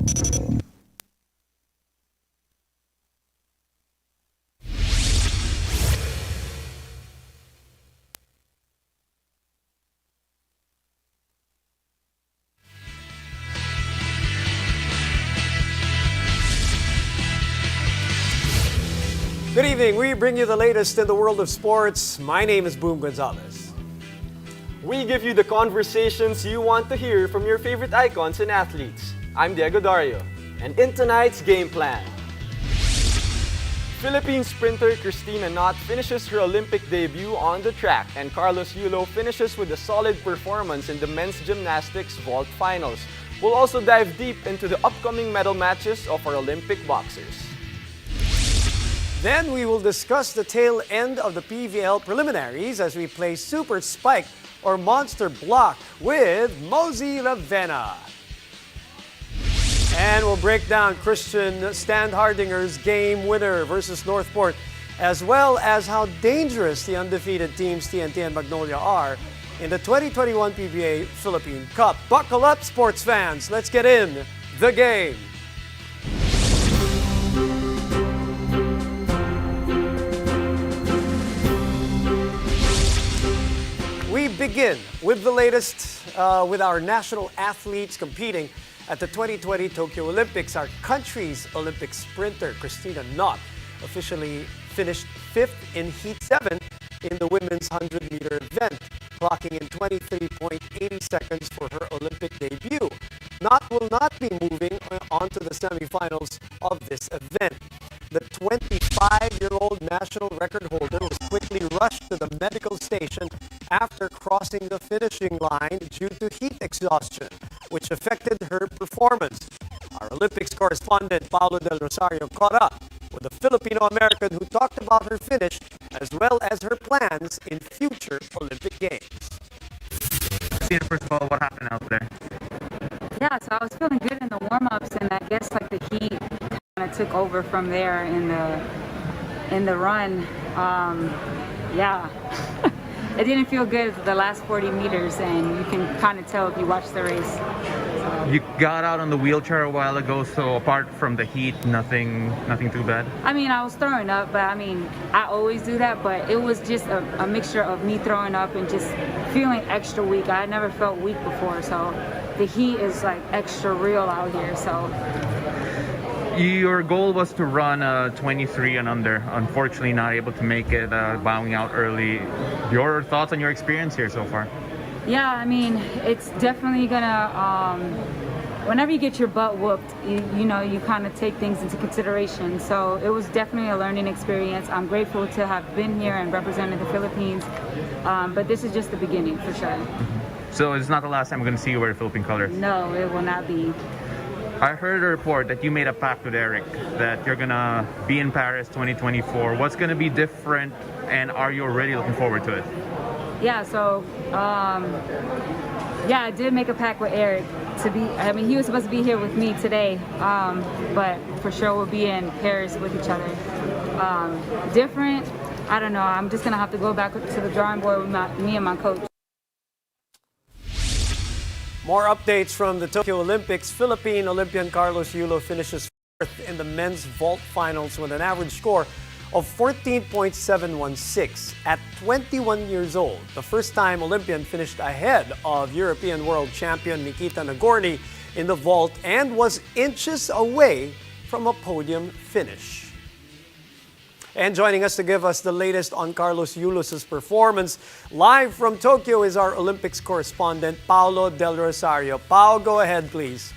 Good evening. We bring you the latest in the world of sports. My name is Boom Gonzalez. We give you the conversations you want to hear from your favorite icons and athletes. I'm Diego Dario. And in tonight's game plan, Philippine sprinter KRISTINA KNOTT finishes her Olympic debut on the track, and Carlos Yulo finishes with a solid performance in the men's gymnastics vault finals. We'll also dive deep into the upcoming medal matches of our Olympic boxers. Then we will discuss the tail end of the PVL preliminaries as we play Super Spike or Monster Block with Mosey Ravena. And we'll break down Christian Standhardinger's game winner versus Northport, as well as how dangerous the undefeated teams TNT and Magnolia are in the 2021 PBA Philippine Cup. Buckle up, sports fans. Let's get in the game. We begin with the latest with our national athletes competing at the 2020 Tokyo Olympics. Our country's Olympic sprinter, KRISTINA KNOTT, officially finished 5th in Heat 7 in the women's 100-meter event, clocking in 23.80 seconds for her Olympic debut. KNOTT will not be moving on to the semifinals of this event. The 25-year-old national record holder was quickly rushed to the medical station after crossing the finishing line due to heat exhaustion, which affected her performance. Our Olympics correspondent PAOLO del Rosario caught up with a Filipino-American who talked about her finish as well as her plans in future Olympic Games. First of all, what happened out there? Yeah, so I was feeling good in the warm-ups, and I guess like the heat kind of took over from there in the run. Yeah, it didn't feel good the last 40 meters, and you can kind of tell if you watch the race. So. You got out on the wheelchair a while ago, so apart from the heat, nothing too bad? I mean, I was throwing up, but I mean, I always do that, but it was just a mixture of me throwing up and just feeling extra weak. I had never felt weak before, so the heat is like extra real out here, so. Your goal was to run 23 and under. Unfortunately, not able to make it, bowing out early. Your thoughts on your experience here so far? Yeah, I mean, it's definitely gonna, whenever you get your butt whooped, you know, you kind of take things into consideration. So it was definitely a learning experience. I'm grateful to have been here and represented the Philippines, but this is just the beginning for sure. So it's not the last time we're going to see you wear Philippine colors? No, it will not be. I heard a report that you made a pact with Eric that you're gonna be in Paris 2024. What's gonna be different, and are you already looking forward to it? Yeah, so yeah, I did make a pact with Eric to be. I mean, he was supposed to be here with me today, but for sure we'll be in Paris with each other. Different, I don't know. I'm just gonna have to go back to the drawing board with me and my coach. More updates from the Tokyo Olympics. Philippine Olympian Carlos Yulo finishes 4th in the men's vault finals with an average score of 14.716. At 21 years old, the first-time Olympian finished ahead of European world champion Nikita Nagorny in the vault and was inches away from a podium finish. And joining us to give us the latest on Carlos Yulo's performance, live from Tokyo is our Olympics correspondent, PAOLO del Rosario. Pao, go ahead, please.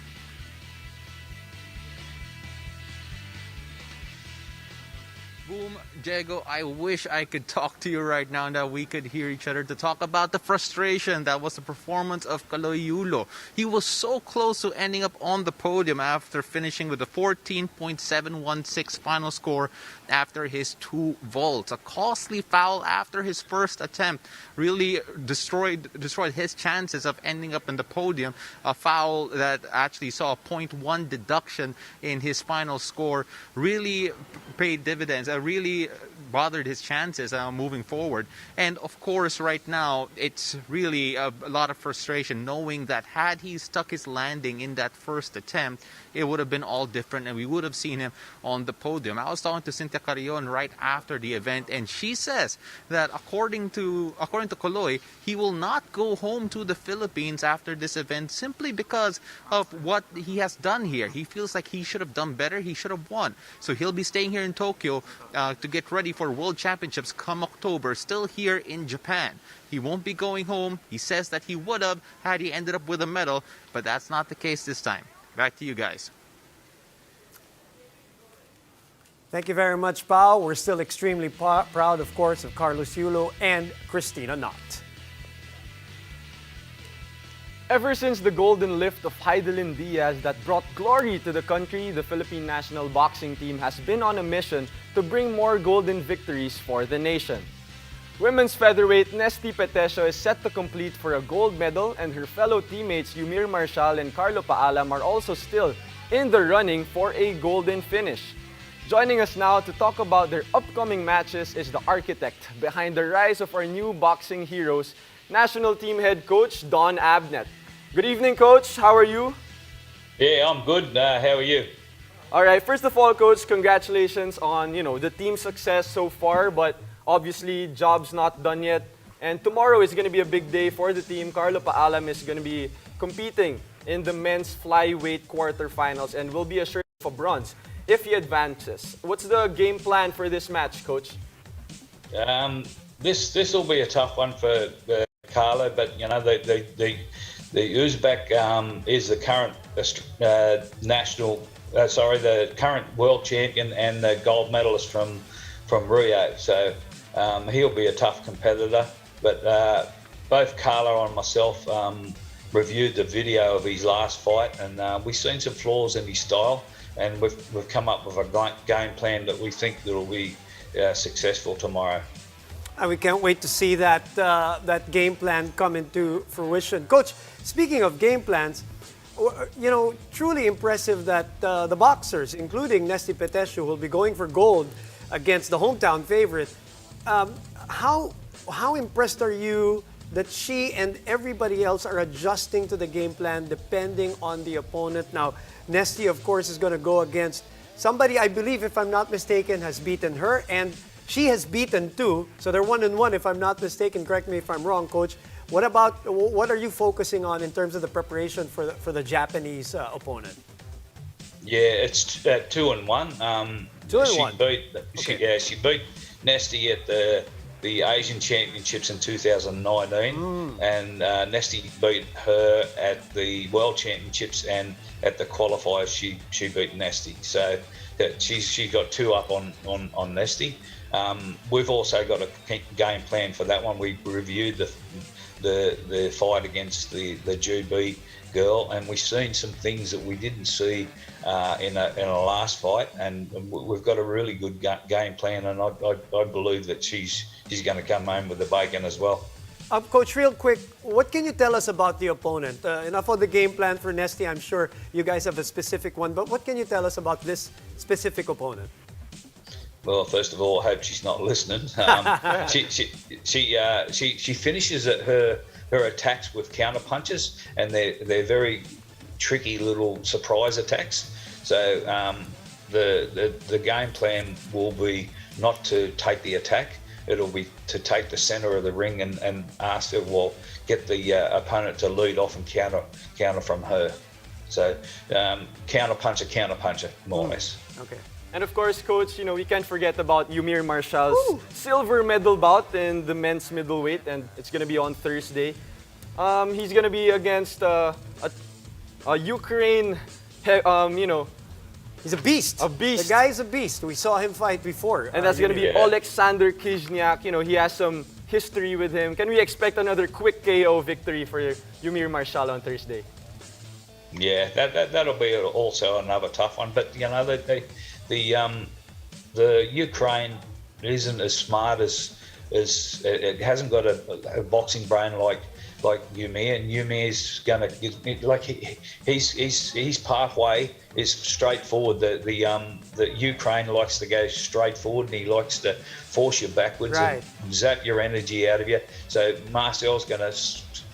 Boom, Diego, I wish I could talk to you right now and that we could hear each other to talk about the frustration that was the performance of Carlos Yulo. He was so close to ending up on the podium after finishing with a 14.716 final score after his 2 vaults. A costly foul after his first attempt really destroyed his chances of ending up in the podium. A foul that actually saw a 0.1 deduction in his final score really paid dividends. really bothered his chances moving forward. And of course, right now, it's really a lot of frustration knowing that had he stuck his landing in that first attempt, it would have been all different and we would have seen him on the podium. I was talking to Cynthia Carrion right after the event, and she says that according to Koloy, he will not go home to the Philippines after this event simply because of what he has done here. He feels like he should have done better, he should have won. So he'll be staying here in Tokyo to get ready for World Championships come October, still here in Japan. He won't be going home. He says that he would have had he ended up with a medal, but that's not the case this time. Back to you guys. Thank you very much, Pao. We're still extremely proud, of course, of Carlos Yulo and KRISTINA KNOTT. Ever since the golden lift of Heidelin Diaz that brought glory to the country, the Philippine national boxing team has been on a mission to bring more golden victories for the nation. Women's featherweight Nesty PETECIO is set to compete for a gold medal, and her fellow teammates EUMIR Marcial and CARLO PAALAM are also still in the running for a golden finish. Joining us now to talk about their upcoming matches is the architect behind the rise of our new boxing heroes, National Team Head Coach DONABNETT. Good evening, Coach. How are you? Yeah, I'm good. How are you? All right. First of all, Coach, congratulations on the team's success so far. But obviously, job's not done yet. And tomorrow is going to be a big day for the team. CARLO PAALAM is going to be competing in the men's flyweight quarterfinals and will be assured of a bronze if he advances. What's the game plan for this match, Coach? This will be a tough one for CARLO, but the Uzbek is the current the current world champion and the gold medalist from Rio. So he'll be a tough competitor. But both CARLO and myself reviewed the video of his last fight, and we've seen some flaws in his style, and we've come up with a game plan that we think that will be successful tomorrow. And we can't wait to see that game plan come into fruition. Coach, speaking of game plans, truly impressive that the boxers, including Nesty PETECIO, will be going for gold against the hometown favorite. How impressed are you that she and everybody else are adjusting to the game plan depending on the opponent? Now, Nesty, of course, is going to go against somebody, I believe, if I'm not mistaken, has beaten her, and she has beaten too, so they're 1-1 if I'm not mistaken. Correct me if I'm wrong, Coach. What are you focusing on in terms of the preparation for the Japanese opponent? Yeah, it's 2-1. 2-1. She beat Nesty at the Asian Championships in 2019, and Nesty beat her at the World Championships, and at the qualifiers she beat Nesty. So she got 2 up on Nesty. We've also got a game plan for that one. We reviewed the fight against the GB girl, and we've seen some things that we didn't see in a last fight, and we've got a really good game plan, and I believe that she's going to come home with the bacon as well. Coach, real quick, what can you tell us about the opponent? Enough of the game plan for Nesty. I'm sure you guys have a specific one, but what can you tell us about this specific opponent? Well, first of all, I hope she's not listening. She finishes her attacks with counter punches, and they're very tricky little surprise attacks. So the game plan will be not to take the attack. It'll be to take the center of the ring and ask her, get the opponent to lead off and counter from her. So counter puncher, more or less. Okay. And of course, Coach, we can't forget about EUMIR Marcial's silver medal bout in the men's middleweight, and it's going to be on Thursday. He's going to be against a Ukraine, He's a beast. A beast. The guy is a beast. We saw him fight before. And that's going to be Alexander Kizniak. He has some history with him. Can we expect another quick KO victory for EUMIR Marcial on Thursday? Yeah, that'll be also another tough one. But the Ukraine isn't as smart as it hasn't got a boxing brain like like EUMIR, and EUMIR's going to like his pathway is straightforward. The Ukraine likes to go straight forward, and he likes to force you backwards and zap your energy out of you. So Marcial's going to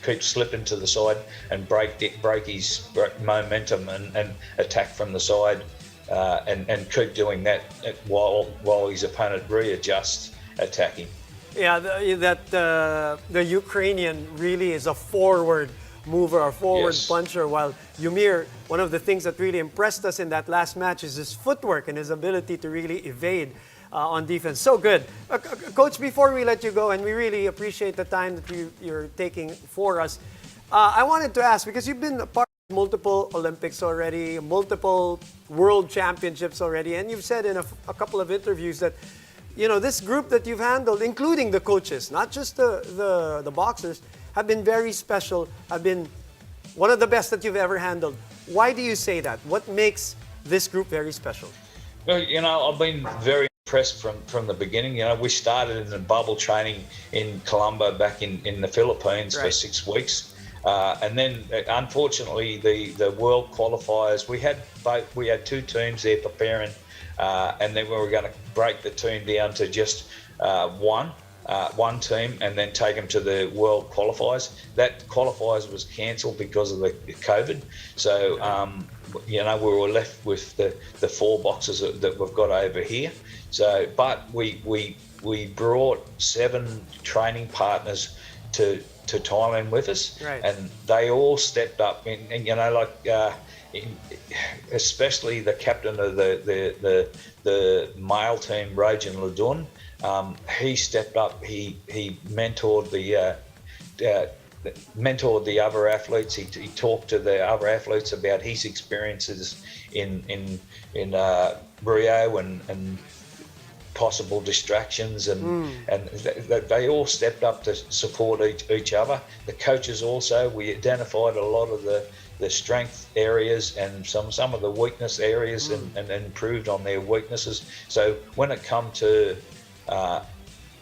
keep slipping to the side and break his momentum and attack from the side, and keep doing that while his opponent readjusts attacking. Yeah, the Ukrainian really is a forward mover, a forward puncher, while EUMIR, one of the things that really impressed us in that last match is his footwork and his ability to really evade on defense. So good. Coach, before we let you go, and we really appreciate the time that you're taking for us, I wanted to ask, because you've been a part of multiple Olympics already, multiple world championships already, and you've said in a couple of interviews that this group that you've handled, including the coaches, not just the boxers, have been very special, have been one of the best that you've ever handled. Why do you say that? What makes this group very special? Well, I've been very impressed from the beginning. We started in the bubble training in Colombo back in the Philippines for 6 weeks. And then, unfortunately, the world qualifiers, we had 2 teams there preparing, and then we were going to break the team down to just one team and then take them to the world qualifiers. That qualifiers was cancelled because of the COVID. So, we were left with the 4 boxes that we've got over here. So, but we brought 7 training partners to Thailand with us, and they all stepped up. Especially the captain of the male team, Rojan Ladun, he stepped up. He mentored the other athletes. He talked to the other athletes about his experiences in Rio and possible distractions, and they all stepped up to support each other. The coaches also, we identified a lot of the strength areas and some of the weakness areas, and improved on their weaknesses. So when it come to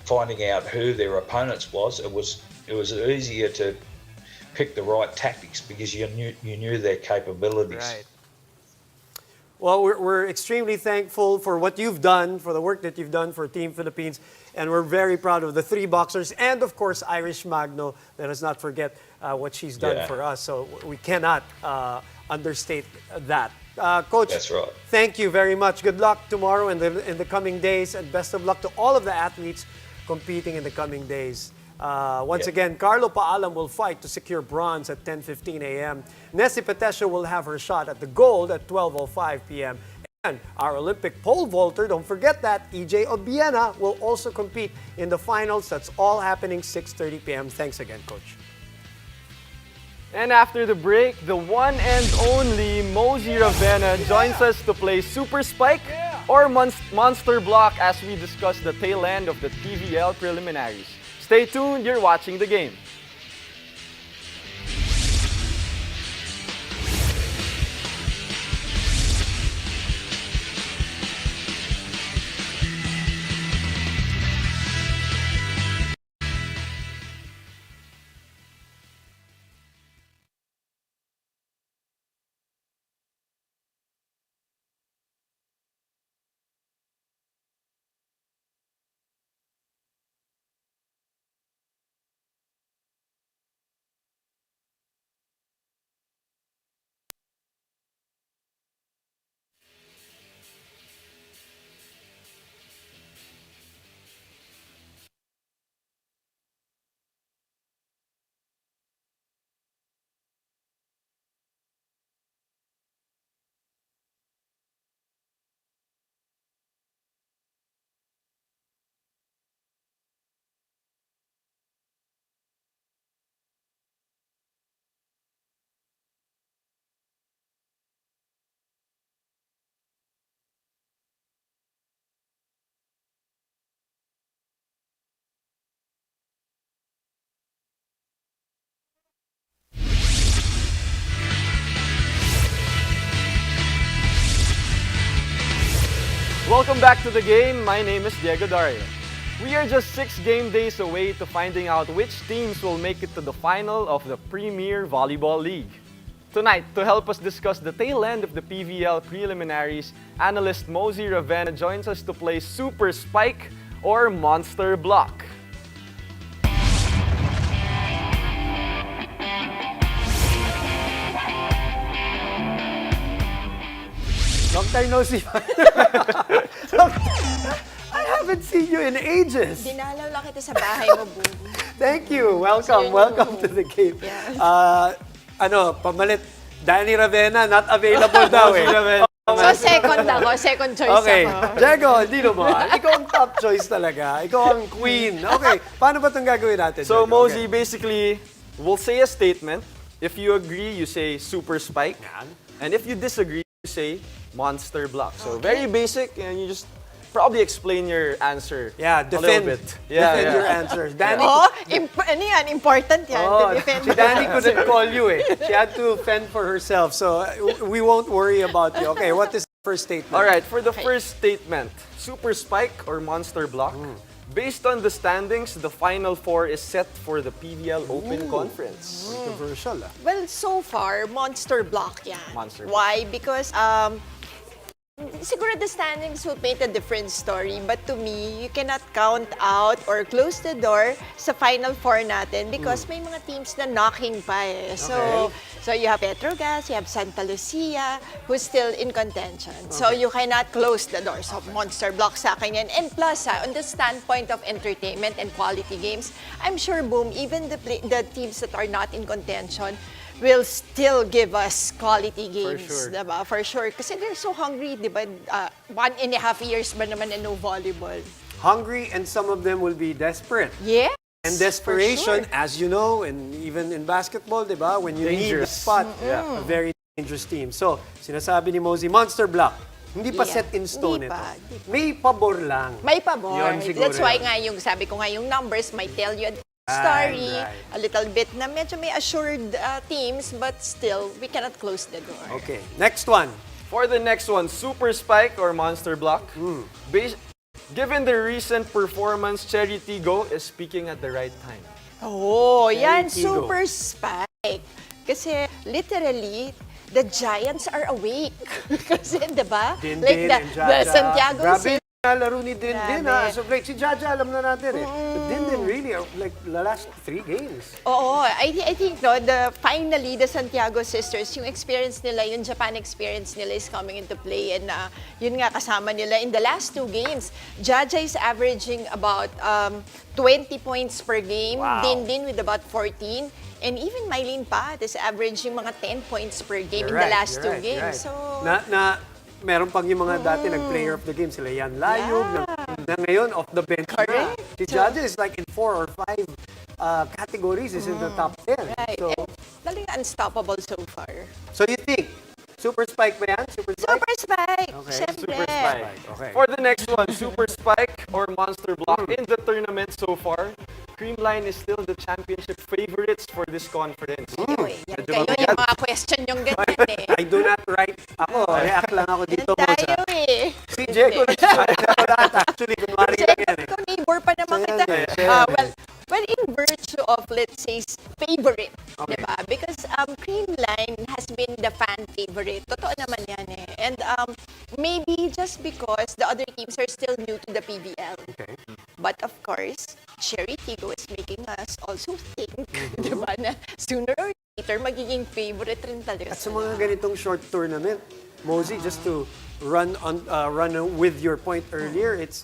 finding out who their opponents was, it was easier to pick the right tactics because you knew their capabilities. Right. Well, we're extremely thankful for what you've done, for the work that you've done for Team Philippines, and we're very proud of the 3 boxers and, of course, Irish Magno. Let us not forget what she's done for us. So we cannot understate that. Coach, that's right. Thank you very much. Good luck tomorrow and in the coming days, and best of luck to all of the athletes competing in the coming days. Once again, CARLO PAALAM will fight to secure bronze at 10:15 a.m. NESTHY PETECIO will have her shot at the gold at 12:05 p.m. And our Olympic pole vaulter, don't forget that, EJ Obiena, will also compete in the finals. That's all happening 6:30 p.m. Thanks again, Coach. And after the break, the one and only Mosey Ravenna joins us to play Super Spike or Monster Block as we discuss the tail end of the TVL preliminaries. Stay tuned, you're watching the game. Welcome back to the game. My name is Diego Dario. We are just 6 game days away to finding out which teams will make it to the final of the Premier Volleyball League. Tonight, to help us discuss the tail end of the PVL preliminaries, analyst Mosey Ravenna joins us to play Super Spike or Monster Block. Long time no see. I haven't seen you in ages. Dinalaw lang kita sa bahay mo, Boom. Thank you. Welcome. Welcome to the game. Yes. Pamalit. Danny Ravenna, not available daw eh. So, second choice Okay. ako. Diego, hindi naman. Ikaw ang top choice talaga. Ikaw ang queen. Okay. Paano ba itong gagawin natin? So, Diego? Mosey, basically, we'll say a statement. If you agree, you say Super Spike. And if you disagree, you say Monster Block. So, very basic, and you just probably explain your answer Yeah, a defend. little bit. Defend your answers. Danny, Ano yan? Important yan. Oh, to defend si Danny couldn't call you eh. She had to fend for herself. So, we won't worry about you. Okay, what is the first statement? All right, for the first statement, Super Spike or Monster Block, based on the standings, the Final Four is set for the PVL Open Conference. Controversial ah. Well, so far, Monster Block yan. Monster Block. Why? Because siguro the standings will paint a different story, but to me, you cannot count out or close the door sa Final Four natin because may mga teams na knocking pa eh. So you have Petrogas, you have Santa Lucia, who's still in contention. So you cannot close the door. So Monster Block sa akin yan. And plus, on the standpoint of entertainment and quality games, I'm sure, Boom, even the teams that are not in contention will still give us quality games, sure. diba? For sure. Kasi they're so hungry, diba? 1.5 years ba naman na no volleyball? Hungry, and some of them will be desperate. Yes. And for desperation, sure. as you know, and even in basketball, di ba? When you need a Dangerous. spot, a very dangerous team. So, sinasabi ni Mosey, Monster Block. Hindi pa Yeah. set in stone Hindi ito. pa. May pabor lang. May pabor. Yun siguro That's why yun. nga yung sabi ko nga yung numbers might tell you a story, Right. a little bit na medyo may assured teams, but still, we cannot close the door. Okay, next one. For the next one, Super Spike or Monster Block, given the recent performance, Cherry Tigo is speaking at the right time. Oh, yan, Tigo. Super Spike. Kasi literally, the Giants are awake. Kasi, diba? Din Like and the Jaja. Santiago Grabe City. na laro ni Din Din Grabe. So, like, si Jaja alam na natin eh. But Din Din really, like, the last 3 games. Oo, I think finally the Santiago sisters, yung experience nila, yung Japan experience nila is coming into play, and yun nga kasama nila in the last 2 games. Jaja is averaging about 20 points per game, Wow. Din with about 14, and even Mylene Pat is averaging mga 10 points per game You're in the right, last you're 2 right, games. you're So, right. Meron pang yung mga dati nag-player of the game, sila Yan Layog, na ngayon off the bench na. Correct. Si Jaja is like in 4 or 5 categories, is in the top 10. right. So, And talagang unstoppable so far. so you think, Super Spike ba yan? Super Spike? Super Spike! Okay. Siyempre. Super Spike. Okay. For the next one, Super Spike or Monster Block in the tournament so far, CREAMLINE is still the championship favorites for this conference. Uy, yan Medyo kayo, mabigat. yung mga question yung ganyan eh. I do not write. Ako, react lang ako dito. Yan tayo eh. Si Diego, nagsasabi ako lahat. Actually, kunwari lang yan eh. Ikaw, neighbor pa naman Siya kita. yan eh, siya yan eh. Well, in virtue of, let's say, favorite, diba? Because CREAMLINE has been the fan favorite. Totoo naman yan eh. And maybe just because the other teams are still new to the PVL. Okay. But of course, Cherry Tigo is making us also think, diba, na sooner or later, magiging favorite rin talaga At sa sila. mga ganitong short tournament, Mosey, just to run with your point earlier, it's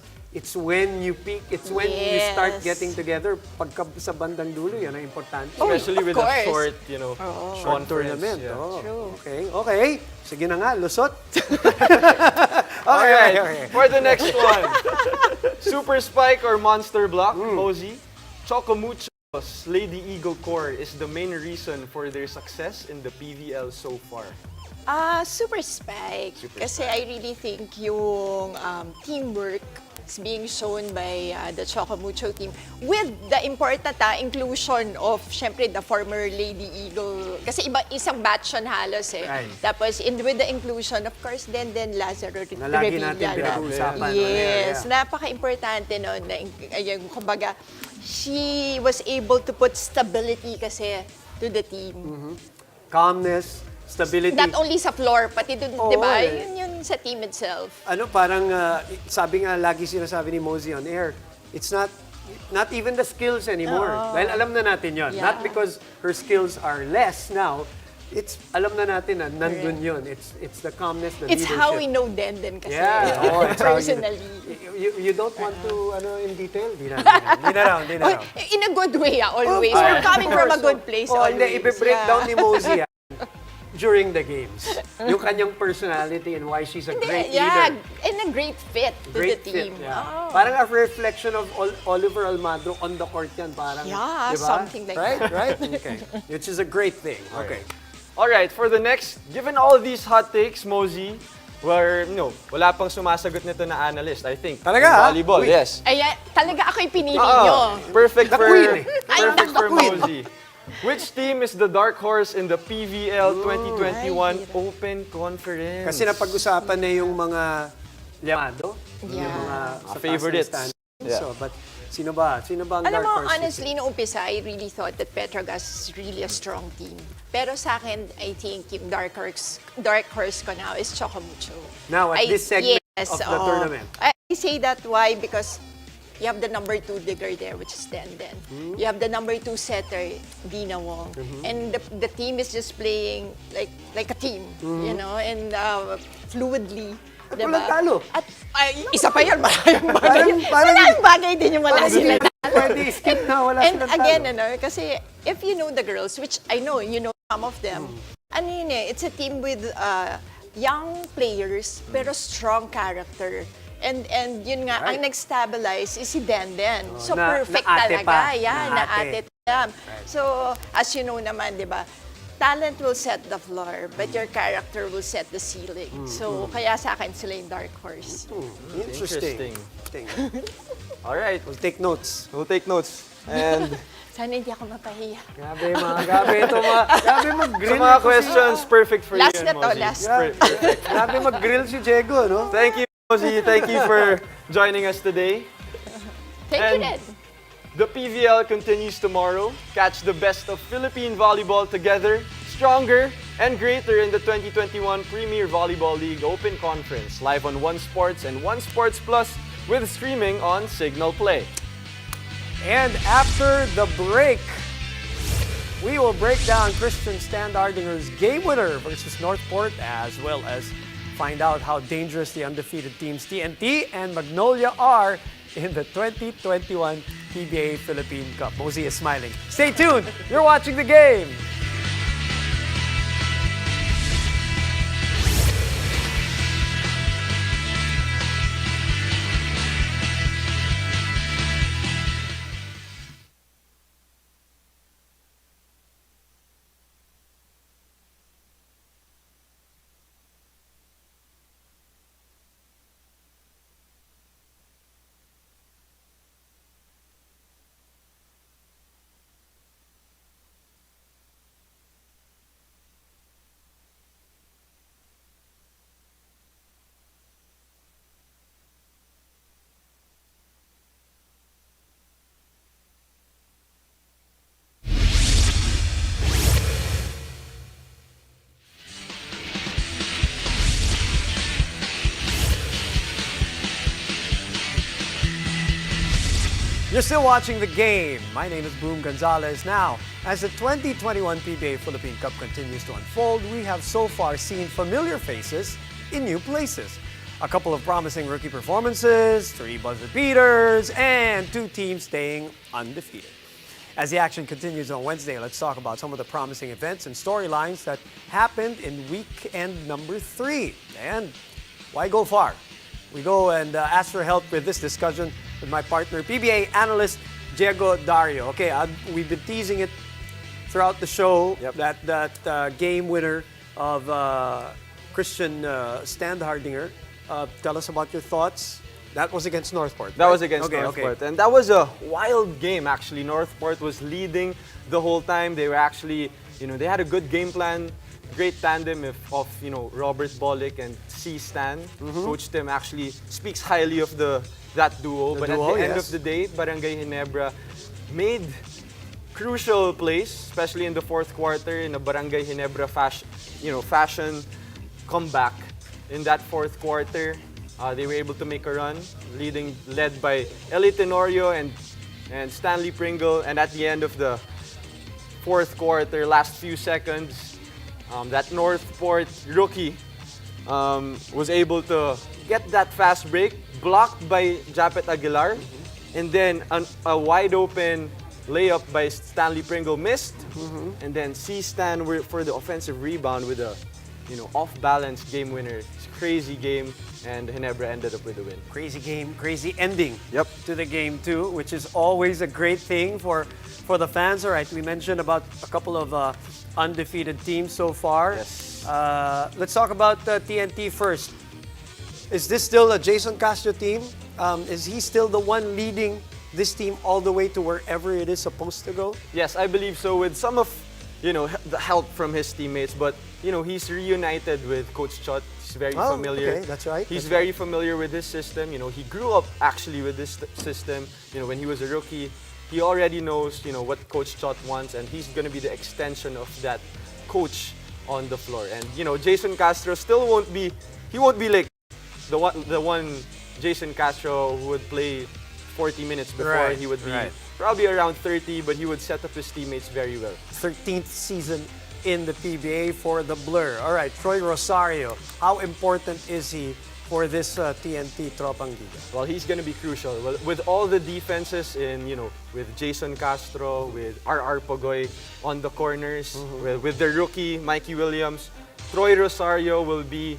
when you peak, it's when you start Yes. getting together. Pagka sa bandang dulo, yan ang importante. Especially of with a course. short, Short tournament. Yeah. Oh, okay. Sige na nga, lusot. Alright, okay. for the next one, Super Spike or Monster Block, Mosey, Chocomucho's Lady Eagle Core is the main reason for their success in the PVL so far. Super Spike. Kasi I really think yung teamwork that's being shown by the Chocomucho team with the important inclusion of, syempre, the former Lady Eagle. Kasi isang batch yun halos eh. Right. Tapos, with the inclusion, of course, then Lazaro Na lagi natin Revilla. pinag-uusapan. Yes, napaka-importante nun. Yung, kumbaga, she was able to put stability kasi to the team. Calmness, stability. Not only sa floor, pati dun, Oo, di ba? eh. Yun sa team itself. Ano, parang sabi nga lagi sinasabi ni Mosey on air, it's not even the skills anymore. Dahil alam na natin yon. Yeah. Not because her skills are less now, it's alam na natin na nandun yun. It's the calmness, the It's leadership. how we know Den kasi. Yeah, it's how you- Personally. You don't want to, in detail? Di na raw. In a good way, always. Of We're course, coming of from a course. good place, Oh, always. hindi, ibe-break down ni Mosey during the games. Yung kanyang personality and why she's a great Yeah, leader. and a great fit to Great the fit, team. yeah. Oh. Parang a reflection of Oliver Almagro on the court yan. Parang, Yeah, di ba? something like that. Right? Okay. Which is a great thing. Okay. All right, for the next, given all these hot takes, Mosey, wala pang sumasagot nito na analyst, I think. Talaga, In ha? volleyball, Uy. yes. Ay, talaga ako yung pinili Oo, nyo. perfect The for, queen, eh. perfect the for queen. Mosey. Which team is the dark horse in the PVL 2021 Open Conference? Kasi napag-usapan na yung mga llamado. Yeah. Yung mga sa favorites. taas ng standings. Yeah. So, but sino ba? Sino ba ang Alam dark mo, horse? honestly, nung umpisa, I really thought that Petrogas is really a strong team. Pero sa akin, I think yung dark horse ko now is Chocomucho. Now, at this segment yes, of the oo. tournament. I say that why? Because you have the number 2 digger there, which is Den. You have the number 2 setter, Dina Wong. And the team is just playing like a team, you know, and fluidly. At Diba? walang talo. At isa pa yan, malayang bagay. Malayang bagay din yung wala sila talo. Pwede skip na, wala And silang again, talo. kasi if you know the girls, which I know, you know some of them, ano yun eh, it's a team with young players, pero strong character. And yun nga, ang Right. nag-stabilize is si Den. So na- perfect naate talaga. pa. Yeah, Naate. naate. Yeah. So, as you know naman, di ba, talent will set the floor, but your character will set the ceiling. So, kaya sa akin sila yung dark horse. Interesting. All right, We'll take notes. we'll take notes. And Sana hindi ako mapahiya. Grabe ito mga, grabe mag-grill. sa mga questions, perfect for Last you, na to, Mosey. last. Perfect. Grabe mag-grill si Diego, no? Thank you, Mosey. Thank you for joining us today. Thank you, And- Red. The PVL continues tomorrow. Catch the best of Philippine volleyball together, stronger and greater in the 2021 Premier Volleyball League Open Conference, live on One Sports and One Sports Plus with streaming on Signal Play. And after the break, we will break down Christian Standhardinger's game winner versus Northport, as well as find out how dangerous the undefeated teams TNT and Magnolia are in the 2021 PBA Philippine Cup. Mosey is smiling. Stay tuned. You're watching the game. You're still watching the game. My name is Boom Gonzalez. Now, as the 2021 PBA Philippine Cup continues to unfold, we have so far seen familiar faces in new places. A couple of promising rookie performances, 3 buzzer beaters, and 2 teams staying undefeated. As the action continues on Wednesday, let's talk about some of the promising events and storylines that happened in weekend number 3. And why go far? We go and ask for help with this discussion with my partner, PBA analyst Diego Dario. Okay, we've been teasing it throughout the show, that game winner of Christian Standhardinger. Tell us about your thoughts. That was against Northport. That right? was against Northport. And that was a wild game, actually. Northport was leading the whole time. They were actually, they had a good game plan. Great tandem of Robert Bolick and C. Stan. Coach Tim actually speaks highly of that duo. But at the end of the day, Barangay Ginebra made crucial plays, especially in the fourth quarter, in a Barangay Ginebra fashion comeback. In that fourth quarter, they were able to make a run, led by Eli Tenorio and Stanley Pringle. And at the end of the fourth quarter, last few seconds, that Northport rookie was able to get that fast break, blocked by Japet Aguilar, and then a wide open layup by Stanley Pringle missed, and then C-Stan for the offensive rebound with a off-balance game winner. It's a crazy game, and Ginebra ended up with the win. Crazy game, crazy ending Yep. to the game too, which is always a great thing for the fans. All right, we mentioned about a couple of undefeated teams so far. Yes. Let's talk about TNT first. Is this still a Jayson Castro team? Is he still the one leading this team all the way to wherever it is supposed to go? Yes, I believe so, with some of the help from his teammates, but he's reunited with Coach Chot. He's very familiar. Okay, that's right. He's very familiar with his system. He grew up actually with this system. When he was a rookie, he already knows what Coach Chot wants, and he's going to be the extension of that coach on the floor. And Jayson Castro still won't be like the one Jayson Castro who would play 40 minutes before. He would be probably around 30, but he would set up his teammates very well. 13th season in the PBA for the Blur. All right, Troy Rosario, how important is he for this TNT Tropang Giga? Well, he's going to be crucial. Well, with all the defenses with Jayson Castro, with R.R. Pogoy on the corners, with the rookie, Mikey Williams, Troy Rosario will be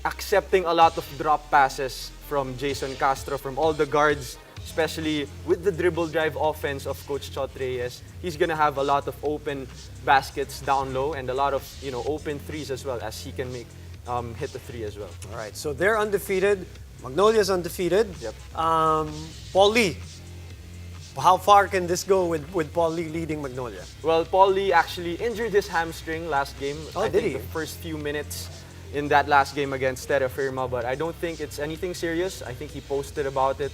accepting a lot of drop passes from Jayson Castro, from all the guards, especially with the dribble drive offense of Coach Chot Reyes. He's going to have a lot of open baskets down low and a lot of open threes as well, as he can make hit the three as well. All right, so they're undefeated. Magnolia's undefeated. Yep. Paul Lee, how far can this go with Paul Lee leading Magnolia? Well, Paul Lee actually injured his hamstring last game. I did think he? the first few minutes in that last game against Terra Firma, but I don't think it's anything serious. I think he posted about it.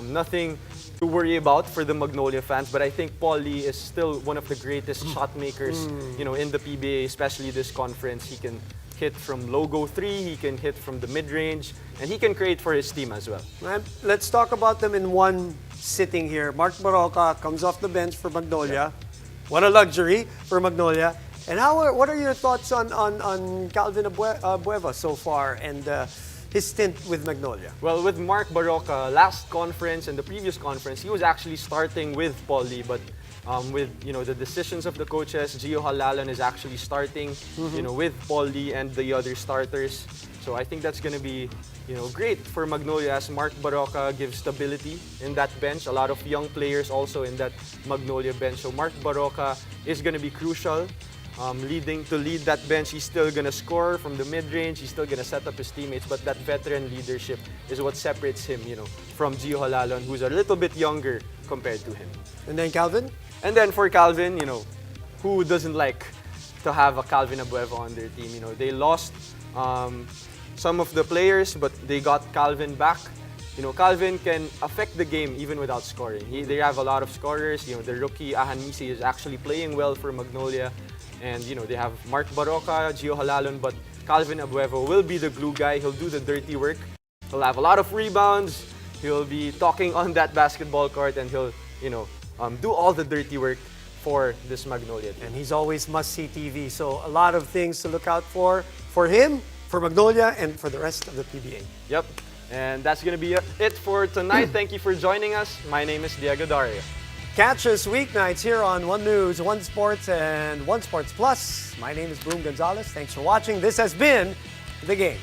Nothing to worry about for the Magnolia fans, but I think Paul Lee is still one of the greatest shot makers, in the PBA, especially this conference. He can hit from logo three, he can hit from the mid-range, and he can create for his team as well. Let's talk about them in one sitting here. Mark Baroca comes off the bench for Magnolia. What a luxury for Magnolia. And what are your thoughts on Calvin Abueva so far and his stint with Magnolia? Well, with Mark Baroca, last conference and the previous conference, he was actually starting with Paul Lee, but with the decisions of the coaches, Gio Halalan is actually starting with Paul Lee and the other starters. So I think that's going to be great for Magnolia, as Mark Baroca gives stability in that bench. A lot of young players also in that Magnolia bench. So Mark Baroca is going to be crucial. To lead that bench. He's still going to score from the mid-range. He's still going to set up his teammates. But that veteran leadership is what separates him, from Gio Halalan, who's a little bit younger compared to him. And then Calvin? And then for Calvin, who doesn't like to have a Calvin Abueva on their team? They lost some of the players, but they got Calvin back. Calvin can affect the game even without scoring. They have a lot of scorers. The rookie Ahan Misi is actually playing well for Magnolia. And they have Mark Baroca, Gio Halalan, but Calvin Abueva will be the glue guy. He'll do the dirty work. He'll have a lot of rebounds. He'll be talking on that basketball court, and he'll do all the dirty work for this Magnolia team. And he's always must-see TV. So a lot of things to look out for him, for Magnolia, and for the rest of the PBA. Yep. And that's going to be it for tonight. Thank you for joining us. My name is Diego Dario. Catch us weeknights here on One News, One Sports, and One Sports Plus. My name is Broom Gonzalez. Thanks for watching. This has been The Game.